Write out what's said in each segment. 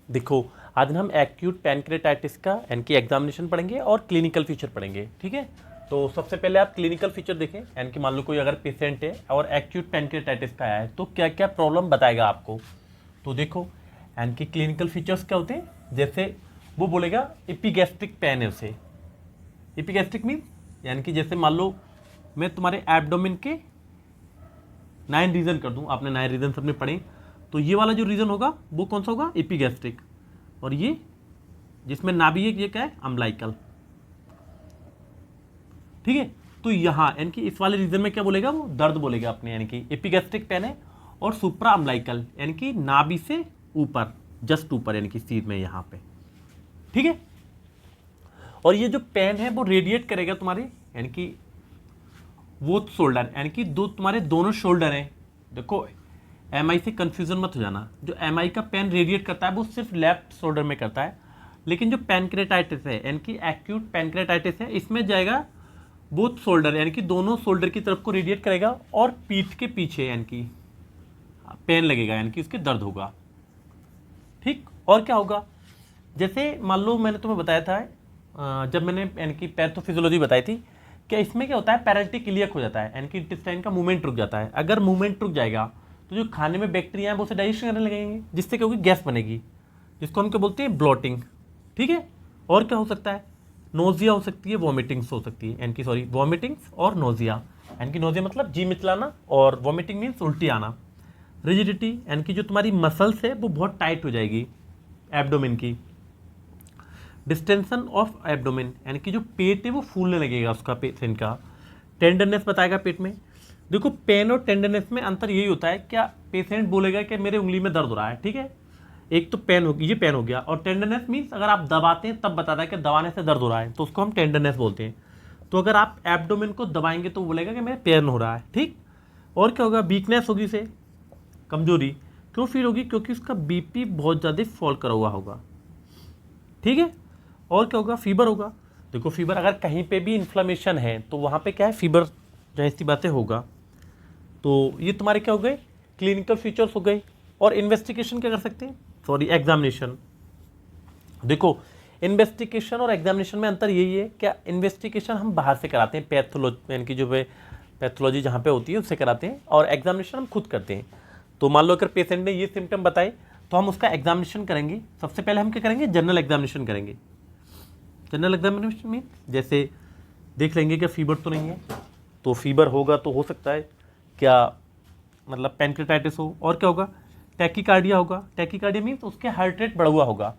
देखो आज हम एक्यूट पैनक्रेटाइटिस का इनकी एग्जामिनेशन पढ़ेंगे और क्लिनिकल फीचर पढ़ेंगे, ठीक है। तो सबसे पहले आप क्लिनिकल फीचर देखें, यानी कि मान लो कोई अगर पेशेंट है और एक्यूट पैनक्रेटाइटिस का आया है तो क्या क्या प्रॉब्लम बताएगा आपको। तो देखो यानी कि क्लिनिकल फीचर्स क्या होते हैं, जैसे वो बोलेगा एपिगैस्ट्रिक पेन है उसे। एपिगैस्ट्रिक मीन यानी कि जैसे मान लो मैं तुम्हारे एब्डोमेन के 9 रीजन कर दूं, आपने 9 रीजन सबने पढ़े, तो ये वाला जो रीजन होगा वो कौन सा होगा, एपिगैस्ट्रिक। और ये जिसमें नाभि है ये क्या है, अम्बलाइकल, ठीक है। तो यहाँ यानी कि इस वाले रीजन में क्या बोलेगा, वो दर्द बोलेगा अपने, यानी कि एपिगैस्ट्रिक पेन है और सुप्रा अम्बलाइकल यानी कि नाभि से ऊपर, जस्ट ऊपर यानी कि सीध में यहाँ पे, ठीक है। और ये जो पेन है वो रेडिएट करेगा तुम्हारे यानी कि वो शोल्डर, यानी कि दो तुम्हारे दोनों शोल्डर हैं। देखो एमआई से कंफ्यूजन मत हो जाना, जो एमआई का पेन रेडिएट करता है वो सिर्फ लेफ्ट शोल्डर में करता है, लेकिन जो पैनक्रेटाइटिस है यानी कि एक्यूट पैनक्रेटाइटिस है इसमें जाएगा बोथ शोल्डर, यानी कि दोनों शोल्डर की तरफ को रेडिएट करेगा और पीठ के पीछे यानी कि पेन लगेगा, यानी कि उसके दर्द होगा, ठीक। और क्या होगा, जैसे मान लो मैंने तुम्हें बताया था जब मैंने यानी कि पैथोफिजियोलॉजी बताई थी, क्या इसमें क्या होता है, पैरेंटिक इलियक हो जाता है, यानी कि इंटेस्टाइन का मूवमेंट रुक जाता है। अगर मूवमेंट रुक जाएगा तो जो खाने में बैक्टीरिया है वो उसे डाइजेशन करने लगेंगे, जिससे क्या होगी, गैस बनेगी, जिसको हम क्या बोलते हैं, ब्लॉटिंग, ठीक है। और क्या हो सकता है, नोजिया हो सकती है, वॉमिटिंग्स हो सकती है, यानी कि सॉरी वॉमिटिंग्स और नोजिया, यानी कि नोजिया मतलब जी मिचलाना और वॉमिटिंग मीन्स उल्टी आना। रिजिडिटी यानी कि जो तुम्हारी मसल्स है वो बहुत टाइट हो जाएगी एब्डोमेन की। डिस्टेंशन ऑफ एब्डोमेन यानी कि जो पेट है वो फूलने लगेगा उसका, पेशेंट का। टेंडरनेस बताएगा पेट में। देखो पेन और टेंडरनेस में अंतर यही होता है, क्या पेशेंट बोलेगा कि मेरे उंगली में दर्द हो रहा है, ठीक है, एक तो पेन होगी, ये पेन हो गया, और टेंडरनेस मीन्स अगर आप दबाते हैं तब बताता है कि दबाने से दर्द हो रहा है, तो उसको हम टेंडरनेस बोलते हैं। तो अगर आप एब्डोमेन को दबाएंगे तो बोलेगा कि मेरे पेन हो रहा है, ठीक। और क्या होगा, वीकनेस होगी से, कमजोरी क्यों फील होगी, क्योंकि उसका बीपी बहुत ज़्यादा फॉल करा हुआ होगा, ठीक है। और क्या होगा, फीवर होगा। देखो फीवर अगर कहीं पे भी इन्फ्लेमेशन है तो वहाँ पे क्या है, फीवर जैसी बातें होगा। तो ये तुम्हारे क्या हो गए, क्लिनिकल फीचर्स हो गए। और इन्वेस्टिगेशन क्या कर सकते हैं, सॉरी एग्जामिनेशन। देखो इन्वेस्टिगेशन और एग्जामिनेशन में अंतर यही है, क्या इन्वेस्टिगेशन हम बाहर से कराते हैं, पैथोलॉजी यानी कि जो पैथोलॉजी जहाँ पे होती है उससे कराते हैं, और एग्जामिनेशन हम खुद करते हैं। तो मान लो अगर पेशेंट ने ये सिम्टम बताए तो हम उसका एग्जामिनेशन करेंगे। सबसे पहले हम क्या करेंगे, जनरल एग्जामिनेशन करेंगे। जनरल एग्जामिनेशन में जैसे देख लेंगे क्या फीवर तो नहीं है, तो फीवर होगा तो हो सकता है क्या मतलब पैनक्रेटाइटिस हो। और क्या होगा, टैकीकार्डिया होगा। टैकीकार्डिया मीन्स उसके हार्ट रेट बढ़ा हुआ होगा।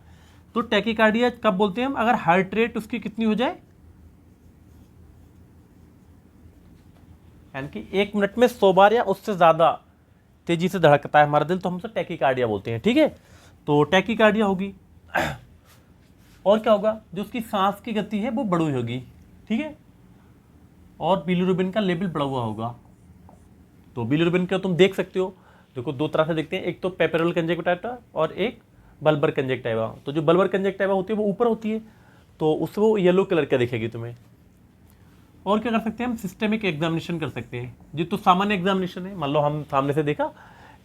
तो टैकीकार्डिया कब बोलते हैं हम, अगर हार्ट रेट उसकी कितनी हो जाए, यानी कि 1 मिनट में 100 बार या उससे ज़्यादा तेजी से धड़कता है हमारा दिल, तो हम उसे टैकीकार्डिया बोलते हैं, ठीक है। तो टैकीकार्डिया होगी। और क्या होगा, जो उसकी सांस की गति है वो बढ़ी होगी, ठीक है। और बिलिरुबिन का लेवल बढ़ा हुआ होगा। तो बिलिरुबिन का तुम देख सकते हो, देखो 2 तरह से देखते हैं, एक तो पेपरल कंजक्टिवा और एक बल्बर कंजक्टिवा। तो जो बल्बर कंजक्टिवा होती है वो ऊपर होती है, तो उससे वो येलो कलर का दिखेगी तुम्हें। और क्या कर सकते हैं हम, सिस्टेमिक एग्जामिनेशन कर सकते हैं। जी तो सामान्य एग्जामिनेशन है, मान लो हम सामने से देखा,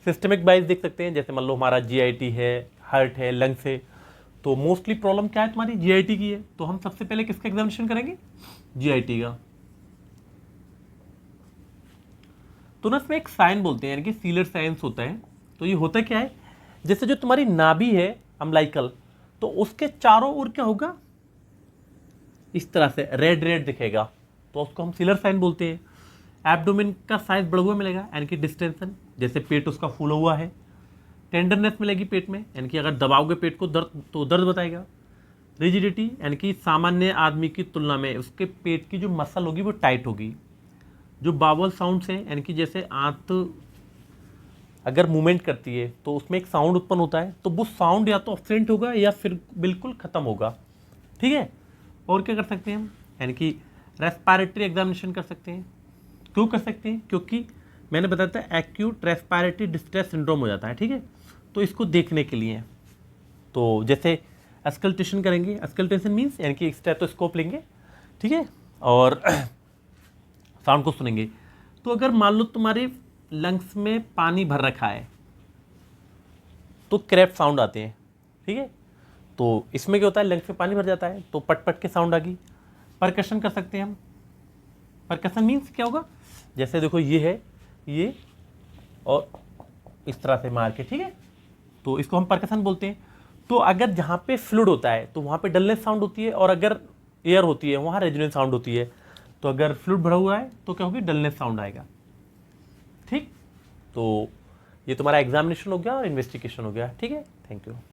सिस्टेमिक वाइज देख सकते हैं, जैसे मान लो हमारा जीआईटी है, हार्ट है, लंग्स है। तो मोस्टली प्रॉब्लम क्या है तुम्हारी, जीआईटी की है, तो हम सबसे पहले किसका एग्जामिनेशन करेंगे, जीआईटी का। तो ना इसमें एक साइन बोलते हैं, यानी कि सीलर साइंस होता है। तो ये होता क्या है, जैसे जो तुम्हारी नाभि है अम्बलाइकल, तो उसके चारों ओर क्या होगा, इस तरह से रेड रेड दिखेगा, तो उसको हम सीलर साइन बोलते हैं। एब्डोमेन का साइज बढ़ा हुआ मिलेगा, यानी कि डिस्टेंशन, जैसे पेट उसका फूला हुआ है। टेंडरनेस मिलेगी पेट में, यानी कि अगर दबाओगे पेट को दर्द तो दर्द बताएगा। रिजिडिटी यानी कि सामान्य आदमी की तुलना में उसके पेट की जो मसल होगी वो टाइट होगी। जो बावल साउंड्स हैं, यानी कि जैसे आंत अगर मूवमेंट करती है तो उसमें एक साउंड उत्पन्न होता है, तो वो साउंड या तो ऑब्सेंट होगा या फिर बिल्कुल ख़त्म होगा, ठीक है। और क्या कर सकते हैं हम, यानी कि रेस्पिरेटरी एग्जामिनेशन कर सकते हैं। क्यों कर सकते हैं, क्योंकि मैंने बताया था एक्यूट रेस्पिरेटरी डिस्ट्रेस सिंड्रोम हो जाता है, ठीक है। तो इसको देखने के लिए तो जैसे अस्कल्टेशन करेंगे, अस्कल्टेशन मीन्स यानी कि स्टेथोस्कोप लेंगे, ठीक है, और साउंड को सुनेंगे। तो अगर मान लो तुम्हारे लंग्स में पानी भर रखा है तो क्रैप साउंड आते हैं, ठीक है। तो इसमें क्या होता है, लंग्स में पानी भर जाता है तो पट पट के साउंड आ गई। परकशन कर सकते हैं हम। परकशन मीन्स क्या होगा, जैसे देखो ये है, ये और इस तरह से मार के, ठीक है, तो इसको हम परकशन बोलते हैं। तो अगर जहाँ पे फ्लूइड होता है तो वहाँ पे डलनेस साउंड होती है, और अगर एयर होती है वहाँ रेजोनेंस साउंड होती है। तो अगर फ्लूइड भरा हुआ है तो क्या होगी, डलनेस साउंड आएगा। ठीक, तो ये तुम्हारा एग्जामिनेशन हो गया और इन्वेस्टिगेशन हो गया। ठीक है, थैंक यू।